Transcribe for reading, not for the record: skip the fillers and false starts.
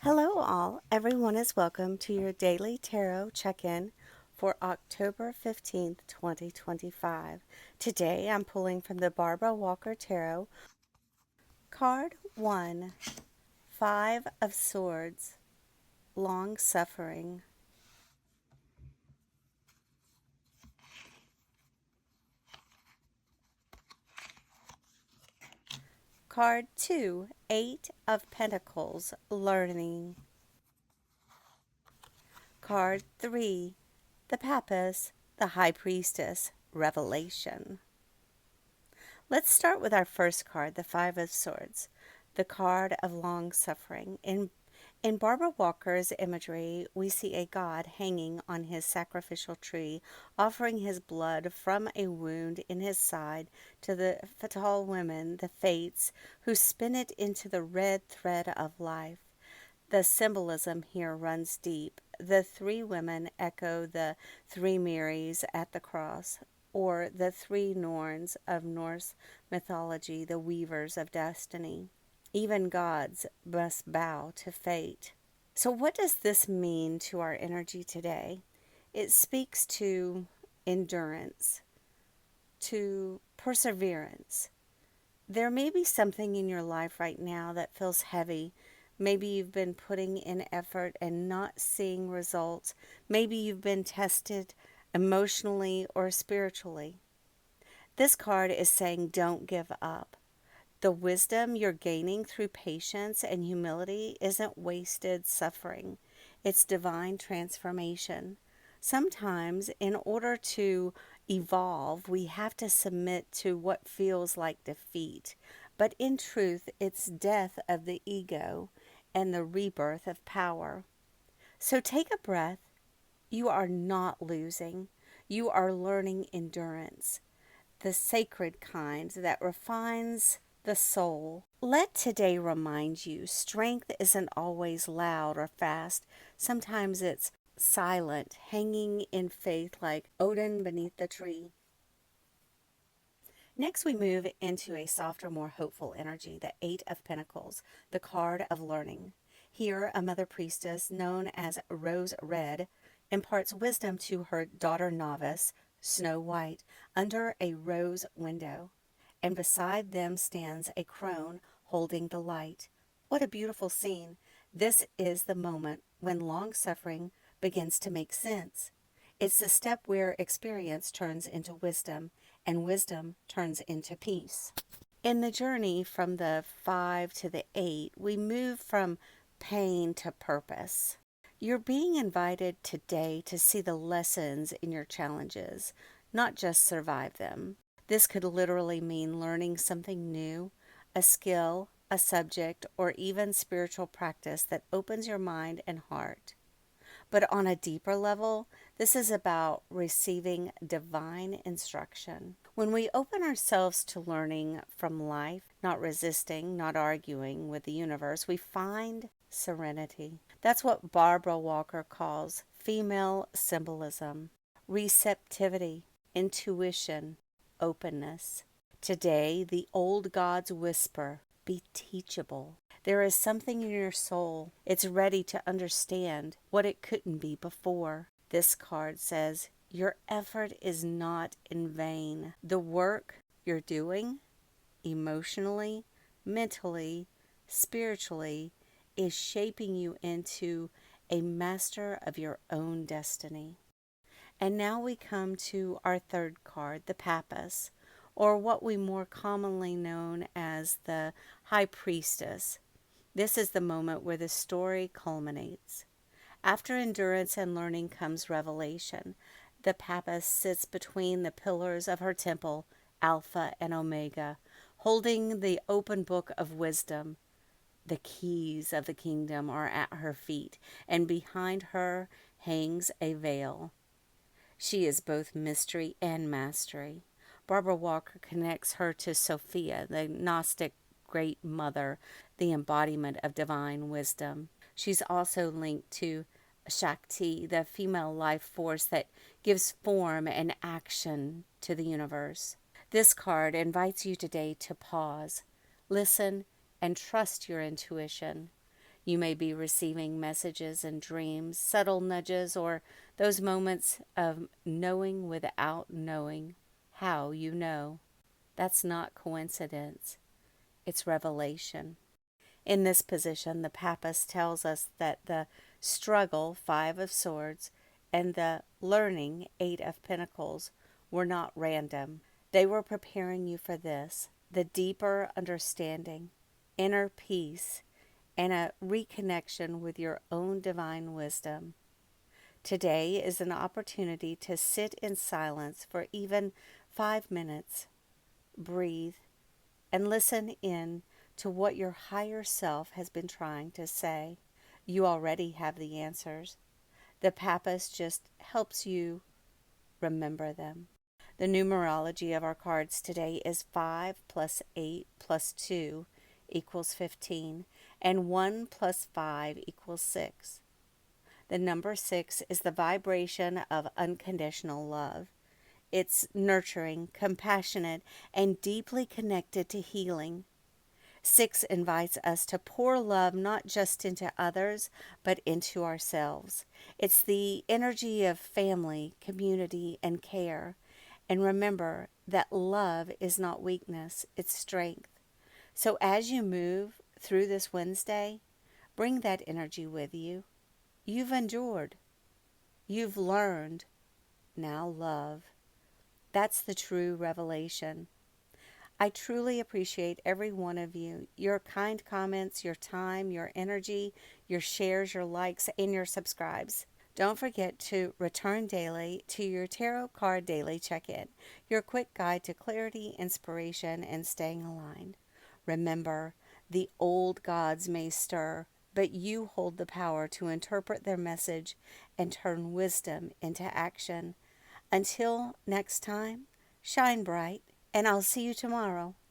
Hello, all. Everyone is welcome to your daily tarot check in for October 15th, 2025. Today I'm pulling from the Barbara Walker Tarot, card 1, Five of Swords, Long Suffering. Card 2, Eight of Pentacles, Learning. Card 3, the Papess, the High Priestess, Revelation. Let's start with our first card, the Five of Swords, the card of long suffering. In Barbara Walker's imagery, we see a god hanging on his sacrificial tree, offering his blood from a wound in his side to the fatal women, the fates, who spin it into the red thread of life. The symbolism here runs deep. The three women echo the three Marys at the cross, or the three Norns of Norse mythology, the weavers of destiny. Even gods must bow to fate. So, what does this mean to our energy today? It speaks to endurance, to perseverance. There may be something in your life right now that feels heavy. Maybe you've been putting in effort and not seeing results. Maybe you've been tested emotionally or spiritually. This card is saying don't give up. The wisdom you're gaining through patience and humility isn't wasted suffering, it's divine transformation. Sometimes, in order to evolve, we have to submit to what feels like defeat. But in truth, it's death of the ego and the rebirth of power. So take a breath. You are not losing, you are learning endurance, the sacred kind that refines the soul. Let today remind you strength isn't always loud or fast. Sometimes it's silent, hanging in faith like Odin beneath the tree. Next, we move into a softer, more hopeful energy, the Eight of Pentacles, the card of learning. Here, a mother priestess known as Rose Red imparts wisdom to her daughter novice, Snow White, under a rose window. And beside them stands a crone holding the light. What a beautiful scene! This is the moment when long suffering begins to make sense. It's the step where experience turns into wisdom and wisdom turns into peace. In the journey from the 5 to the 8, we move from pain to purpose. You're being invited today to see the lessons in your challenges, not just survive them. This could literally mean learning something new, a skill, a subject, or even spiritual practice that opens your mind and heart. But on a deeper level, this is about receiving divine instruction. When we open ourselves to learning from life, not resisting, not arguing with the universe, we find serenity. That's what Barbara Walker calls female symbolism, receptivity, intuition, openness. Today, the old gods whisper, be teachable. There is something in your soul. It's ready to understand what it couldn't be before. This card says, your effort is not in vain. The work you're doing, emotionally, mentally, spiritually, is shaping you into a master of your own destiny. And now we come to our third card, the Papess, or what we more commonly known as the High Priestess. This is the moment where the story culminates. After endurance and learning comes revelation. The Papess sits between the pillars of her temple, Alpha and Omega, holding the open book of wisdom. The keys of the kingdom are at her feet, and behind her hangs a veil. She is both mystery and mastery. Barbara Walker connects her to Sophia, the Gnostic Great Mother, the embodiment of divine wisdom. She's also linked to Shakti, the female life force that gives form and action to the universe. This card invites you today to pause, listen, and trust your intuition. You may be receiving messages and dreams, subtle nudges, or those moments of knowing without knowing how you know. That's not coincidence, it's revelation. In this position, the Papist tells us that the struggle, Five of Swords, and the learning, Eight of Pentacles, were not random. They were preparing you for this, the deeper understanding, inner peace, and a reconnection with your own divine wisdom. Today is an opportunity to sit in silence for even 5 minutes, breathe, and listen in to what your higher self has been trying to say. You already have the answers. The Papist just helps you remember them. The numerology of our cards today is 5 plus 8 plus 2 equals 15, and 1 plus 5 equals 6. The number 6 is the vibration of unconditional love. It's nurturing, compassionate, and deeply connected to healing. 6 invites us to pour love not just into others, but into ourselves. It's the energy of family, community, and care. And remember that love is not weakness, it's strength. So as you move through this Wednesday, bring that energy with you. You've endured. You've learned. Now love. That's the true revelation. I truly appreciate every one of you, your kind comments, your time, your energy, your shares, your likes, and your subscribes. Don't forget to return daily to your Tarot Card Daily Check-In, your quick guide to clarity, inspiration, and staying aligned. Remember, the old gods may stir, but you hold the power to interpret their message and turn wisdom into action. Until next time, shine bright, and I'll see you tomorrow.